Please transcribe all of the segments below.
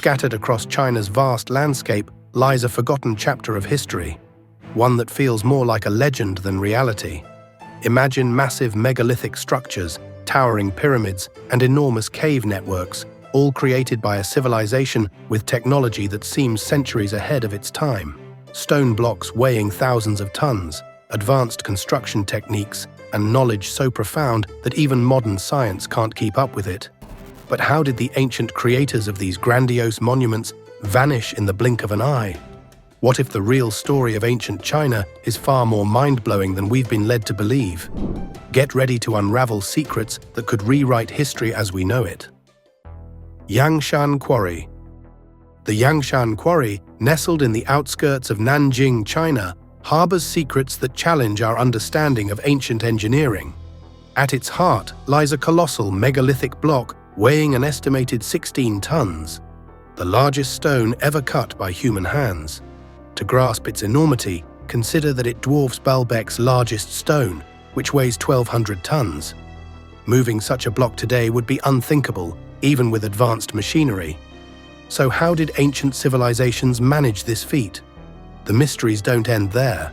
scattered across China's vast landscape lies a forgotten chapter of history, one that feels more like a legend than reality. Imagine massive megalithic structures, towering pyramids, and enormous cave networks, all created by a civilization with technology that seems centuries ahead of its time. Stone blocks weighing thousands of tons, advanced construction techniques, and knowledge so profound that even modern science can't keep up with it. But how did the ancient creators of these grandiose monuments vanish in the blink of an eye? What if the real story of ancient China is far more mind-blowing than we've been led to believe? Get ready to unravel secrets that could rewrite history as we know it. Yangshan Quarry. The Yangshan Quarry, nestled in the outskirts of Nanjing, China, harbors secrets that challenge our understanding of ancient engineering. At its heart lies a colossal megalithic block weighing an estimated 16 tons, the largest stone ever cut by human hands. To grasp its enormity, consider that it dwarfs Baalbek's largest stone, which weighs 1,200 tons. Moving such a block today would be unthinkable, even with advanced machinery. So how did ancient civilizations manage this feat? The mysteries don't end there.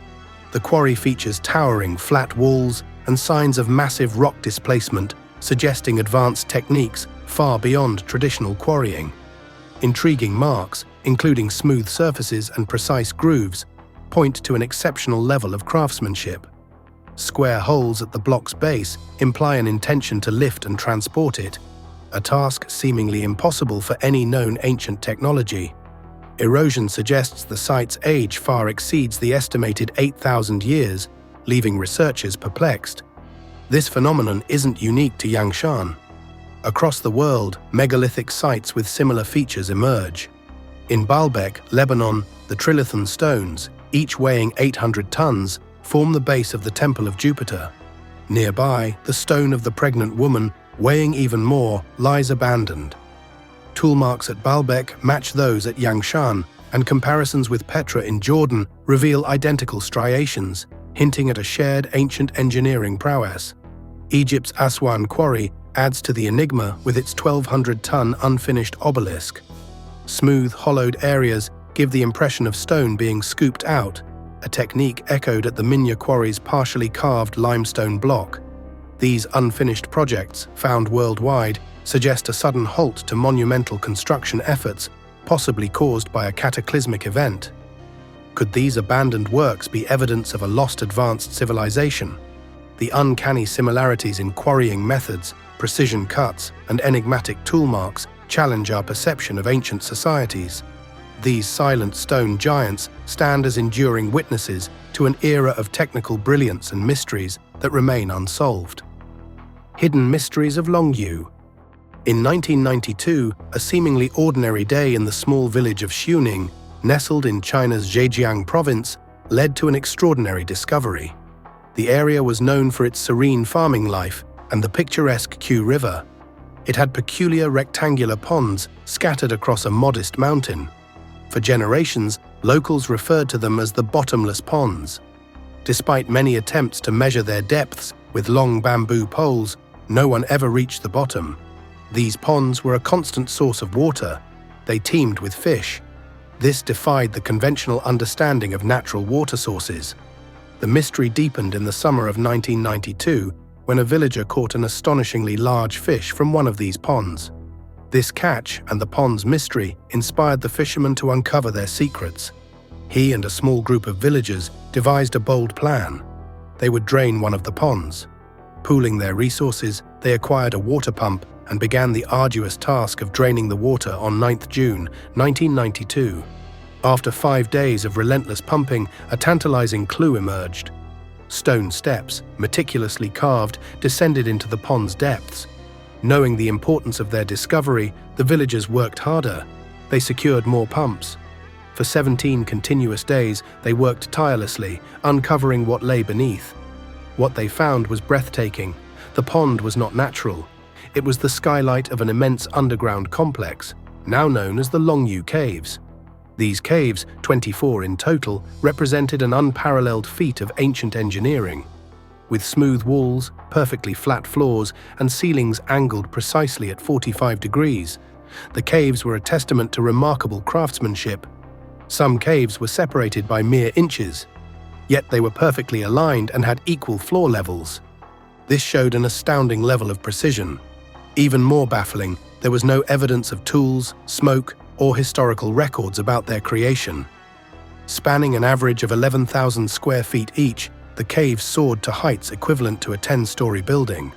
The quarry features towering flat walls and signs of massive rock displacement, suggesting advanced techniques far beyond traditional quarrying. Intriguing marks, including smooth surfaces and precise grooves, point to an exceptional level of craftsmanship. Square holes at the block's base imply an intention to lift and transport it, a task seemingly impossible for any known ancient technology. Erosion suggests the site's age far exceeds the estimated 8,000 years, leaving researchers perplexed. This phenomenon isn't unique to Yangshan. Across the world, megalithic sites with similar features emerge. In Baalbek, Lebanon, the trilithon stones, each weighing 800 tons, form the base of the Temple of Jupiter. Nearby, the stone of the pregnant woman, weighing even more, lies abandoned. Toolmarks at Baalbek match those at Yangshan, and comparisons with Petra in Jordan reveal identical striations, hinting at a shared ancient engineering prowess. Egypt's Aswan Quarry adds to the enigma with its 1,200-ton unfinished obelisk. Smooth, hollowed areas give the impression of stone being scooped out, a technique echoed at the Minya Quarry's partially carved limestone block. These unfinished projects, found worldwide, suggest a sudden halt to monumental construction efforts, possibly caused by a cataclysmic event. Could these abandoned works be evidence of a lost advanced civilization? The uncanny similarities in quarrying methods, precision cuts, and enigmatic toolmarks challenge our perception of ancient societies. These silent stone giants stand as enduring witnesses to an era of technical brilliance and mysteries that remain unsolved. Hidden mysteries of Longu. In 1992, a seemingly ordinary day in the small village of Xuning, nestled in China's Zhejiang province, led to an extraordinary discovery. The area was known for its serene farming life and the picturesque Q River. It had peculiar rectangular ponds scattered across a modest mountain. For generations, locals referred to them as the bottomless ponds. Despite many attempts to measure their depths with long bamboo poles, no one ever reached the bottom. These ponds were a constant source of water. They teemed with fish. This defied the conventional understanding of natural water sources. The mystery deepened in the summer of 1992 when a villager caught an astonishingly large fish from one of these ponds. This catch and the pond's mystery inspired the fishermen to uncover their secrets. He and a small group of villagers devised a bold plan. They would drain one of the ponds. Pooling their resources, they acquired a water pump and began the arduous task of draining the water on 9th June 1992. After 5 days of relentless pumping, a tantalizing clue emerged. Stone steps, meticulously carved, descended into the pond's depths. Knowing the importance of their discovery, the villagers worked harder. They secured more pumps. For 17 continuous days, they worked tirelessly, uncovering what lay beneath. What they found was breathtaking. The pond was not natural. It was the skylight of an immense underground complex, now known as the Longu Caves. These caves, 24 in total, represented an unparalleled feat of ancient engineering. With smooth walls, perfectly flat floors, and ceilings angled precisely at 45 degrees, The caves were a testament to remarkable craftsmanship. Some caves were separated by mere inches, yet they were perfectly aligned and had equal floor levels. This showed an astounding level of precision. Even more baffling, there was no evidence of tools, smoke, or historical records about their creation. Spanning an average of 11,000 square feet each, the caves soared to heights equivalent to a 10-story building.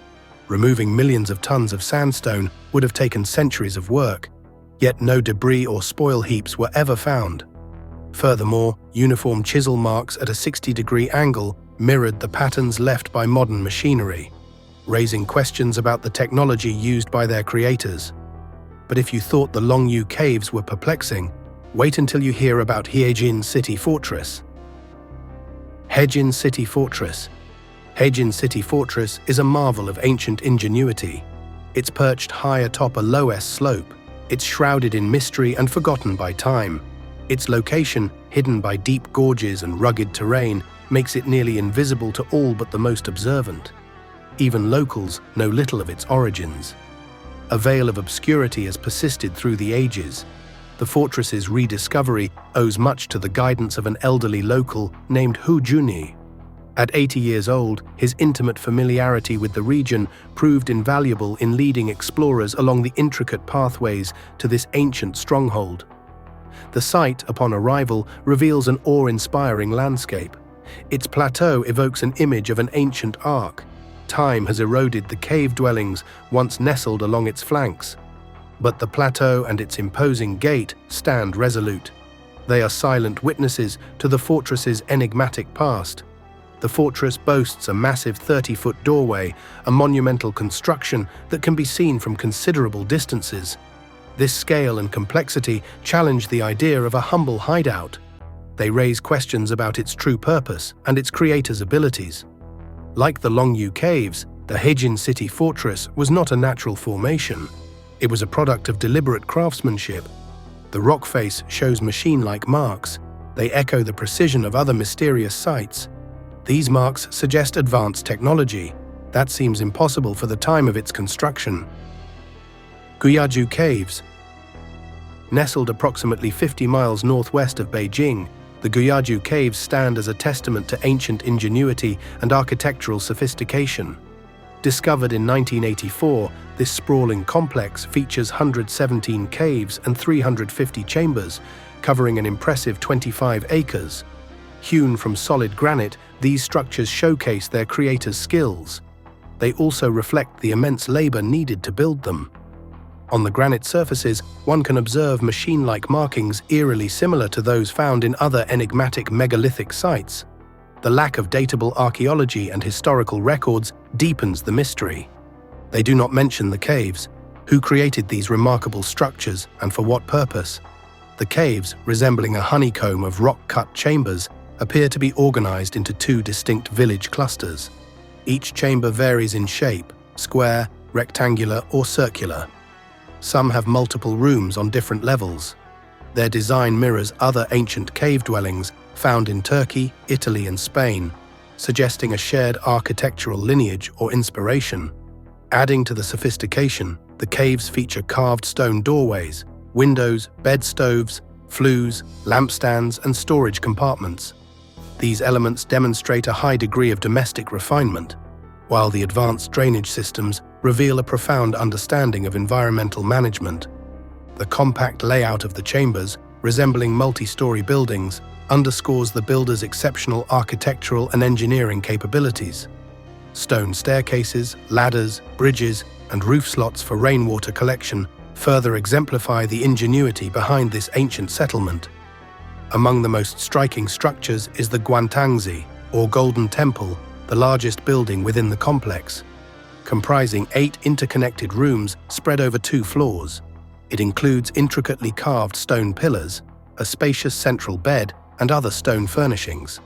Removing millions of tons of sandstone would have taken centuries of work, yet no debris or spoil heaps were ever found. Furthermore, uniform chisel marks at a 60-degree angle mirrored the patterns left by modern machinery, raising questions about the technology used by their creators. But if you thought the Longu Caves were perplexing, wait until you hear about Hin City Fortress. Hin City Fortress. Hin City Fortress is a marvel of ancient ingenuity. It's perched high atop a low slope. It's shrouded in mystery and forgotten by time. Its location, hidden by deep gorges and rugged terrain, makes it nearly invisible to all but the most observant. Even locals know little of its origins. A veil of obscurity has persisted through the ages. The fortress's rediscovery owes much to the guidance of an elderly local named Hu Juni. At 80 years old, his intimate familiarity with the region proved invaluable in leading explorers along the intricate pathways to this ancient stronghold. The site, upon arrival, reveals an awe-inspiring landscape. Its plateau evokes an image of an ancient ark. Time has eroded the cave dwellings once nestled along its flanks. But the plateau and its imposing gate stand resolute. They are silent witnesses to the fortress's enigmatic past. The fortress boasts a massive 30-foot doorway, a monumental construction that can be seen from considerable distances. This scale and complexity challenge the idea of a humble hideout. They raise questions about its true purpose and its creator's abilities. Like the Longu Caves, the Hin City Fortress was not a natural formation. It was a product of deliberate craftsmanship. The rock face shows machine-like marks. They echo the precision of other mysterious sites. These marks suggest advanced technology. That seems impossible for the time of its construction. Guhua Caves. Nestled approximately 50 miles northwest of Beijing, the Guhua Caves stand as a testament to ancient ingenuity and architectural sophistication. Discovered in 1984, this sprawling complex features 117 caves and 350 chambers, covering an impressive 25 acres. Hewn from solid granite, these structures showcase their creators' skills. They also reflect the immense labor needed to build them. On the granite surfaces, one can observe machine-like markings eerily similar to those found in other enigmatic megalithic sites. The lack of datable archaeology and historical records deepens the mystery. They do not mention the caves. Who created these remarkable structures and for what purpose? The caves, resembling a honeycomb of rock-cut chambers, appear to be organized into two distinct village clusters. Each chamber varies in shape, square, rectangular, or circular. Some have multiple rooms on different levels. Their design mirrors other ancient cave dwellings found in Turkey, Italy, and Spain, suggesting a shared architectural lineage or inspiration. Adding to the sophistication, the caves feature carved stone doorways, windows, bed stoves, flues, lampstands, and storage compartments. These elements demonstrate a high degree of domestic refinement, while the advanced drainage systems reveal a profound understanding of environmental management. The compact layout of the chambers, resembling multi-story buildings, underscores the builder's exceptional architectural and engineering capabilities. Stone staircases, ladders, bridges, and roof slots for rainwater collection further exemplify the ingenuity behind this ancient settlement. Among the most striking structures is the Guantangzi, or Golden Temple, the largest building within the complex. Comprising 8 interconnected rooms spread over 2 floors. It includes intricately carved stone pillars, a spacious central bed, and other stone furnishings.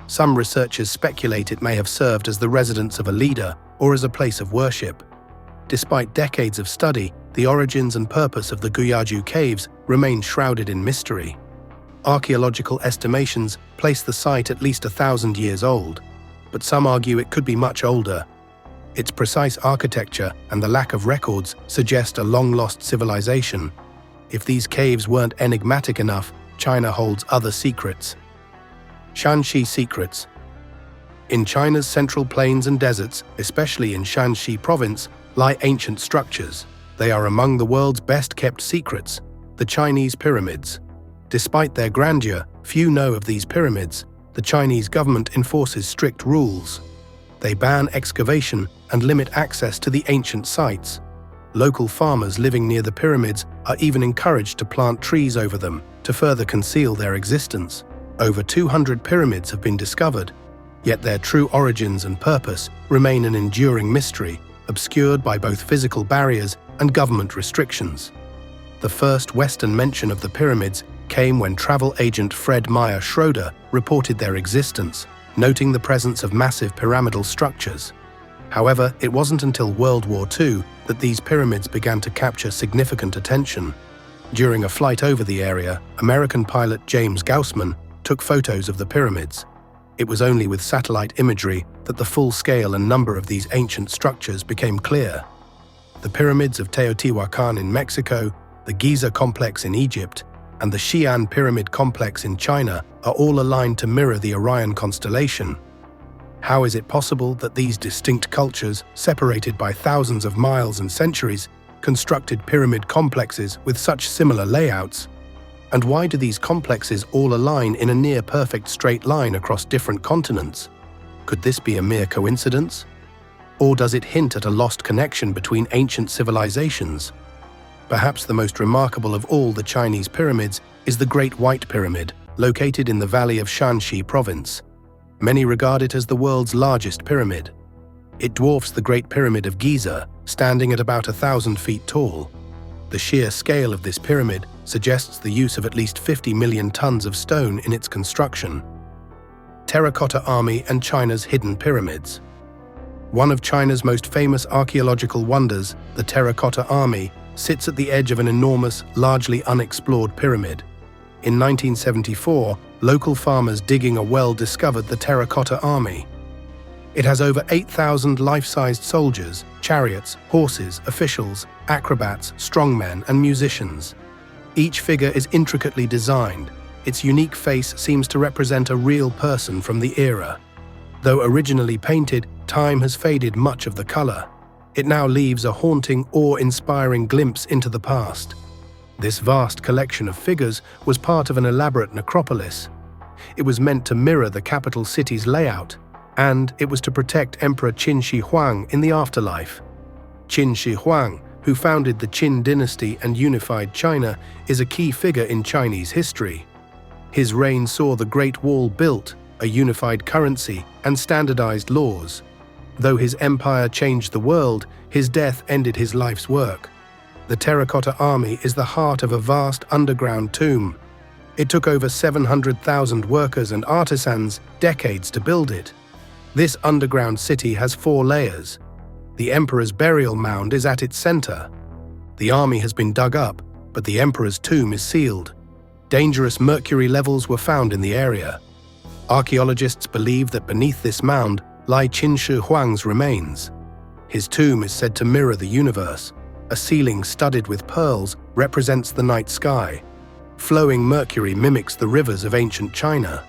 Some researchers speculate it may have served as the residence of a leader or as a place of worship. Despite decades of study, the origins and purpose of the Guhua Caves remain shrouded in mystery. Archaeological estimations place the site at least 1,000 years old, but some argue it could be much older. Its precise architecture and the lack of records suggest a long-lost civilization. If these caves weren't enigmatic enough, China holds other secrets. Shanxi secrets. In China's central plains and deserts, especially in Shanxi province, lie ancient structures. They are among the world's best-kept secrets, the Chinese pyramids. Despite their grandeur, few know of these pyramids. The Chinese government enforces strict rules. They ban excavation and limit access to the ancient sites. Local farmers living near the pyramids are even encouraged to plant trees over them to further conceal their existence. Over 200 pyramids have been discovered, yet their true origins and purpose remain an enduring mystery, obscured by both physical barriers and government restrictions. The first Western mention of the pyramids came when travel agent Fred Meyer Schroeder reported their existence, noting the presence of massive pyramidal structures. However, it wasn't until World War II that these pyramids began to capture significant attention. During a flight over the area, American pilot James Gaussman took photos of the pyramids. It was only with satellite imagery that the full scale and number of these ancient structures became clear. The pyramids of Teotihuacan in Mexico, the Giza complex in Egypt, and the Xi'an pyramid complex in China are all aligned to mirror the Orion constellation. How is it possible that these distinct cultures, separated by thousands of miles and centuries, constructed pyramid complexes with such similar layouts? And why do these complexes all align in a near-perfect straight line across different continents? Could this be a mere coincidence? Or does it hint at a lost connection between ancient civilizations? Perhaps the most remarkable of all the Chinese pyramids is the Great White Pyramid, located in the valley of Shanxi province. Many regard it as the world's largest pyramid. It dwarfs the Great Pyramid of Giza, standing at about 1,000 feet tall. The sheer scale of this pyramid suggests the use of at least 50 million tons of stone in its construction. Terracotta Army and China's hidden pyramids. One of China's most famous archaeological wonders, the Terracotta Army, sits at the edge of an enormous, largely unexplored pyramid. In 1974, local farmers digging a well discovered the Terracotta Army. It has over 8,000 life-sized soldiers, chariots, horses, officials, acrobats, strongmen, and musicians. Each figure is intricately designed. Its unique face seems to represent a real person from the era. Though originally painted, time has faded much of the color. It now leaves a haunting, awe-inspiring glimpse into the past. This vast collection of figures was part of an elaborate necropolis. It was meant to mirror the capital city's layout, and it was to protect Emperor Qin Shi Huang in the afterlife. Qin Shi Huang, who founded the Qin dynasty and unified China, is a key figure in Chinese history. His reign saw the Great Wall built, a unified currency, and standardized laws. Though his empire changed the world, his death ended his life's work. The Terracotta Army is the heart of a vast underground tomb. It took over 700,000 workers and artisans decades to build it. This underground city has 4 layers. The emperor's burial mound is at its center. The army has been dug up, but the emperor's tomb is sealed. Dangerous mercury levels were found in the area. Archaeologists believe that beneath this mound lie Qin Shi Huang's remains. His tomb is said to mirror the universe. A ceiling studded with pearls represents the night sky. Flowing mercury mimics the rivers of ancient China.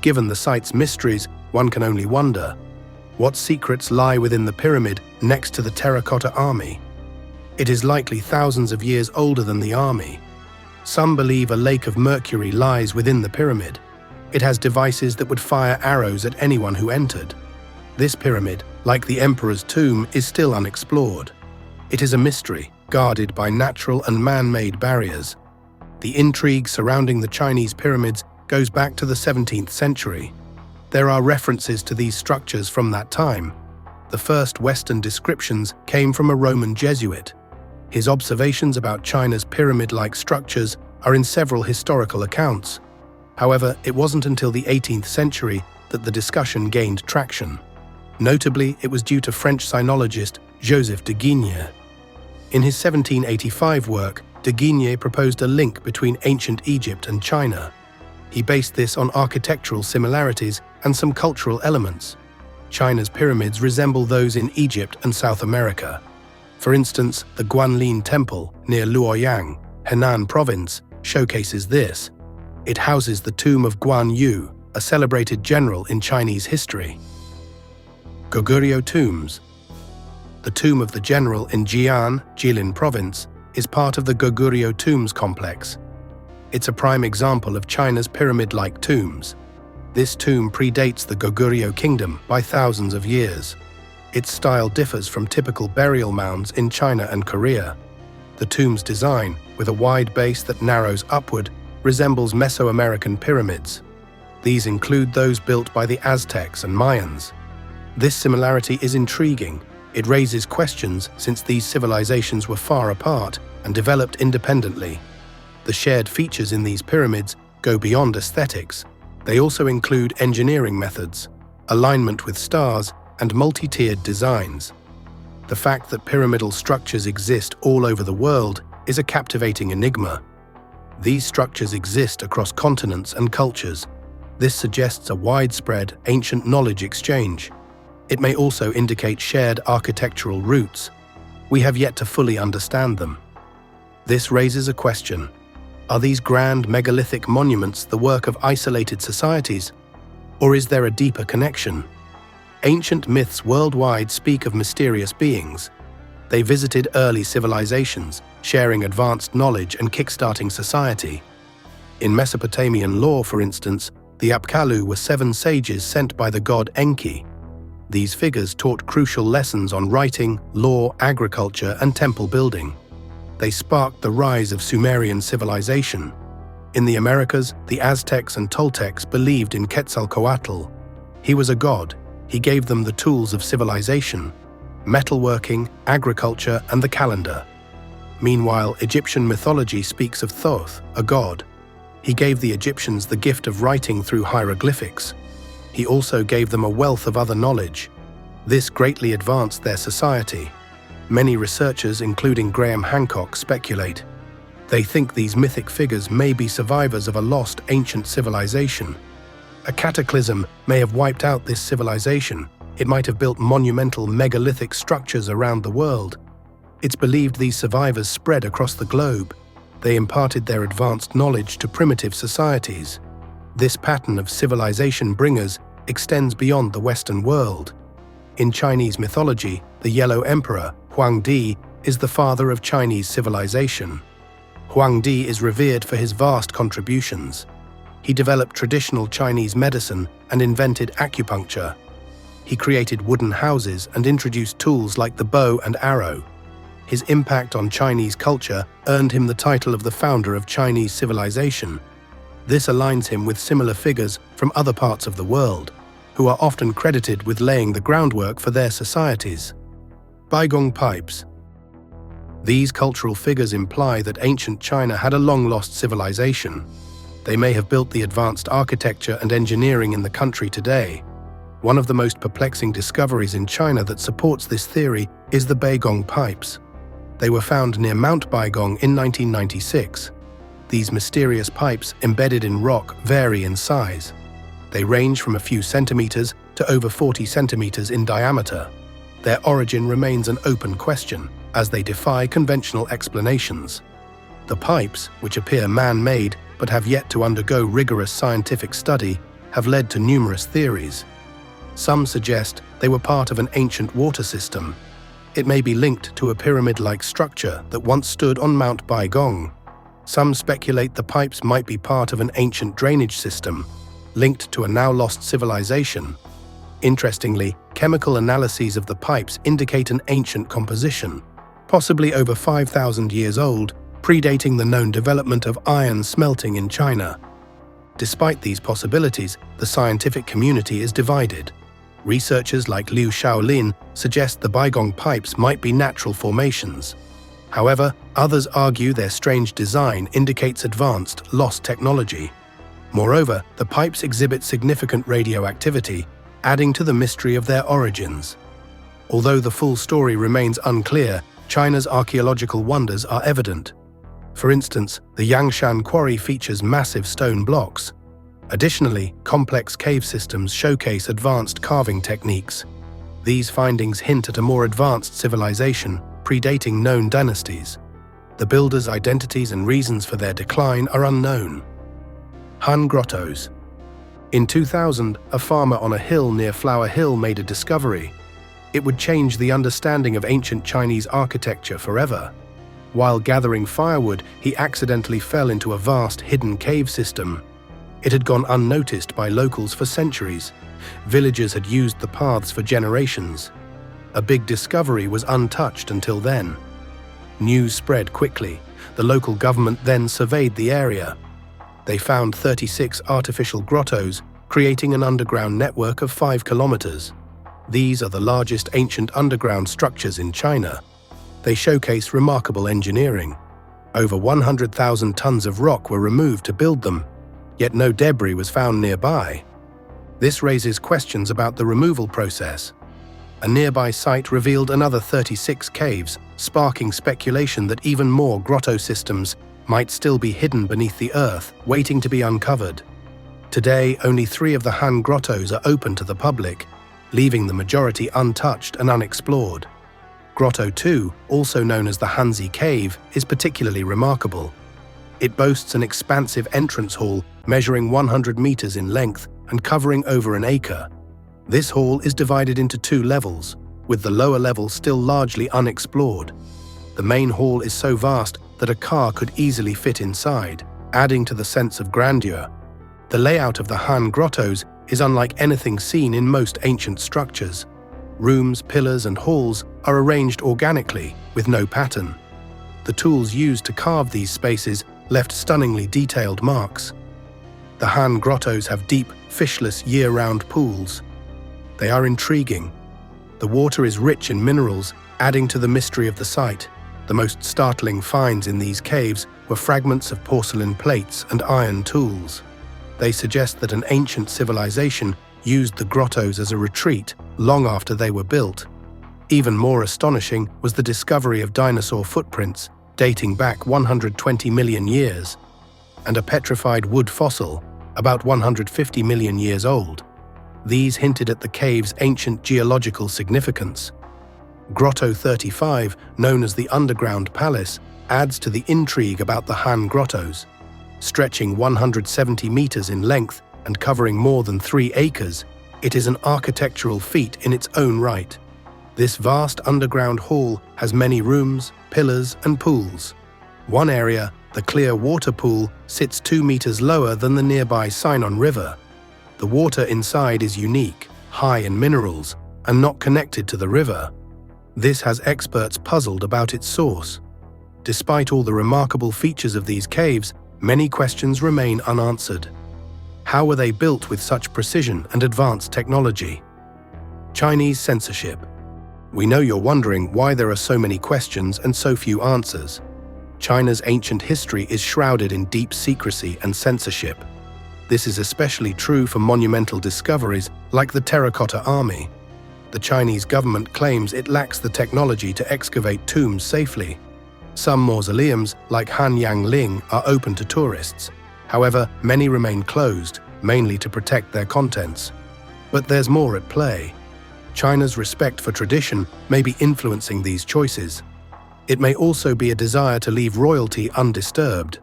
Given the site's mysteries, one can only wonder, what secrets lie within the pyramid next to the Terracotta Army? It is likely thousands of years older than the army. Some believe a lake of mercury lies within the pyramid. It has devices that would fire arrows at anyone who entered. This pyramid, like the emperor's tomb, is still unexplored. It is a mystery, guarded by natural and man-made barriers. The intrigue surrounding the Chinese pyramids goes back to the 17th century. There are references to these structures from that time. The first Western descriptions came from a Roman Jesuit. His observations about China's pyramid-like structures are in several historical accounts. However, it wasn't until the 18th century that the discussion gained traction. Notably, it was due to French sinologist Joseph de Guigné. In his 1785 work, de Guigné proposed a link between ancient Egypt and China. He based this on architectural similarities and some cultural elements. China's pyramids resemble those in Egypt and South America. For instance, the Guanlin Temple near Luoyang, Henan Province, showcases this. It houses the tomb of Guan Yu, a celebrated general in Chinese history. Guo Tombs. The tomb of the general in Jian, Jilin Province, is part of the Guo Tombs complex. It's a prime example of China's pyramid-like tombs. This tomb predates the Goguryeo kingdom by thousands of years. Its style differs from typical burial mounds in China and Korea. The tomb's design, with a wide base that narrows upward, resembles Mesoamerican pyramids. These include those built by the Aztecs and Mayans. This similarity is intriguing. It raises questions since these civilizations were far apart and developed independently. The shared features in these pyramids go beyond aesthetics. They also include engineering methods, alignment with stars, and multi-tiered designs. The fact that pyramidal structures exist all over the world is a captivating enigma. These structures exist across continents and cultures. This suggests a widespread, ancient knowledge exchange. It may also indicate shared architectural roots. We have yet to fully understand them. This raises a question. Are these grand megalithic monuments the work of isolated societies? Or is there a deeper connection? Ancient myths worldwide speak of mysterious beings. They visited early civilizations, sharing advanced knowledge and kickstarting society. In Mesopotamian lore, for instance, the Apkallu were 7 sages sent by the god Enki. These figures taught crucial lessons on writing, law, agriculture, and temple building. They sparked the rise of Sumerian civilization. In the Americas, the Aztecs and Toltecs believed in Quetzalcoatl. He was a god. He gave them the tools of civilization, metalworking, agriculture, and the calendar. Meanwhile, Egyptian mythology speaks of Thoth, a god. He gave the Egyptians the gift of writing through hieroglyphics. He also gave them a wealth of other knowledge. This greatly advanced their society. Many researchers, including Graham Hancock, speculate. They think these mythic figures may be survivors of a lost ancient civilization. A cataclysm may have wiped out this civilization. It might have built monumental megalithic structures around the world. It's believed these survivors spread across the globe. They imparted their advanced knowledge to primitive societies. This pattern of civilization bringers extends beyond the Western world. In Chinese mythology, the Yellow Emperor, Huangdi, is the father of Chinese civilization. Huangdi is revered for his vast contributions. He developed traditional Chinese medicine and invented acupuncture. He created wooden houses and introduced tools like the bow and arrow. His impact on Chinese culture earned him the title of the founder of Chinese civilization. This aligns him with similar figures from other parts of the world, who are often credited with laying the groundwork for their societies. Bong Pipes. These cultural figures imply that ancient China had a long-lost civilization. They may have built the advanced architecture and engineering in the country today. One of the most perplexing discoveries in China that supports this theory is the Bong Pipes. They were found near Mount Baigong in 1996. These mysterious pipes embedded in rock vary in size. They range from a few centimeters to over 40 centimeters in diameter. Their origin remains an open question, as they defy conventional explanations. The pipes, which appear man-made but have yet to undergo rigorous scientific study, have led to numerous theories. Some suggest they were part of an ancient water system. It may be linked to a pyramid-like structure that once stood on Mount Baigong. Some speculate the pipes might be part of an ancient drainage system, linked to a now-lost civilization. Interestingly, chemical analyses of the pipes indicate an ancient composition, possibly over 5,000 years old, predating the known development of iron smelting in China. Despite these possibilities, the scientific community is divided. Researchers like Liu Shaolin suggest the Baigong pipes might be natural formations. However, others argue their strange design indicates advanced, lost technology. Moreover, the pipes exhibit significant radioactivity, adding to the mystery of their origins. Although the full story remains unclear, China's archaeological wonders are evident. For instance, the Yangshan Quarry features massive stone blocks. Additionally, complex cave systems showcase advanced carving techniques. These findings hint at a more advanced civilization, predating known dynasties. The builders' identities and reasons for their decline are unknown. Han Grottos. In 2000, a farmer on a hill near Flower Hill made a discovery. It would change the understanding of ancient Chinese architecture forever. While gathering firewood, he accidentally fell into a vast hidden cave system. It had gone unnoticed by locals for centuries. Villagers had used the paths for generations. A big discovery was untouched until then. News spread quickly. The local government then surveyed the area. They found 36 artificial grottos, creating an underground network of 5 kilometers. These are the largest ancient underground structures in China. They showcase remarkable engineering. Over 100,000 tons of rock were removed to build them, yet no debris was found nearby. This raises questions about the removal process. A nearby site revealed another 36 caves, sparking speculation that even more grotto systems might still be hidden beneath the earth, waiting to be uncovered. Today, only 3 of the Han grottos are open to the public, leaving the majority untouched and unexplored. Grotto 2, also known as the Hanzi Cave, is particularly remarkable. It boasts an expansive entrance hall measuring 100 meters in length and covering over an acre. This hall is divided into 2 levels, with the lower level still largely unexplored. The main hall is so vast that a car could easily fit inside, adding to the sense of grandeur. The layout of the Han grottos is unlike anything seen in most ancient structures. Rooms, pillars, and halls are arranged organically, with no pattern. The tools used to carve these spaces left stunningly detailed marks. The Han grottos have deep, fishless, year-round pools. They are intriguing. The water is rich in minerals, adding to the mystery of the site. The most startling finds in these caves were fragments of porcelain plates and iron tools. They suggest that an ancient civilization used the grottos as a retreat long after they were built. Even more astonishing was the discovery of dinosaur footprints dating back 120 million years, and a petrified wood fossil about 150 million years old. These hinted at the cave's ancient geological significance. Grotto 35, known as the Underground Palace, adds to the intrigue about the Han grottos. Stretching 170 meters in length and covering more than 3 acres, it is an architectural feat in its own right. This vast underground hall has many rooms, pillars, and pools. One area, the clear water pool, sits 2 meters lower than the nearby Sainon River. The water inside is unique, high in minerals, and not connected to the river. This has experts puzzled about its source. Despite all the remarkable features of these caves, many questions remain unanswered. How were they built with such precision and advanced technology? Chinese censorship. We know you're wondering why there are so many questions and so few answers. China's ancient history is shrouded in deep secrecy and censorship. This is especially true for monumental discoveries like the Terracotta Army. The Chinese government claims it lacks the technology to excavate tombs safely. Some mausoleums, like Hanyang Ling, are open to tourists. However, many remain closed, mainly to protect their contents. But there's more at play. China's respect for tradition may be influencing these choices. It may also be a desire to leave royalty undisturbed.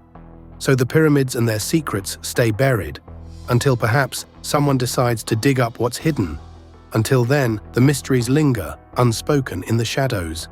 So the pyramids and their secrets stay buried, until perhaps someone decides to dig up what's hidden. Until then, the mysteries linger, unspoken in the shadows.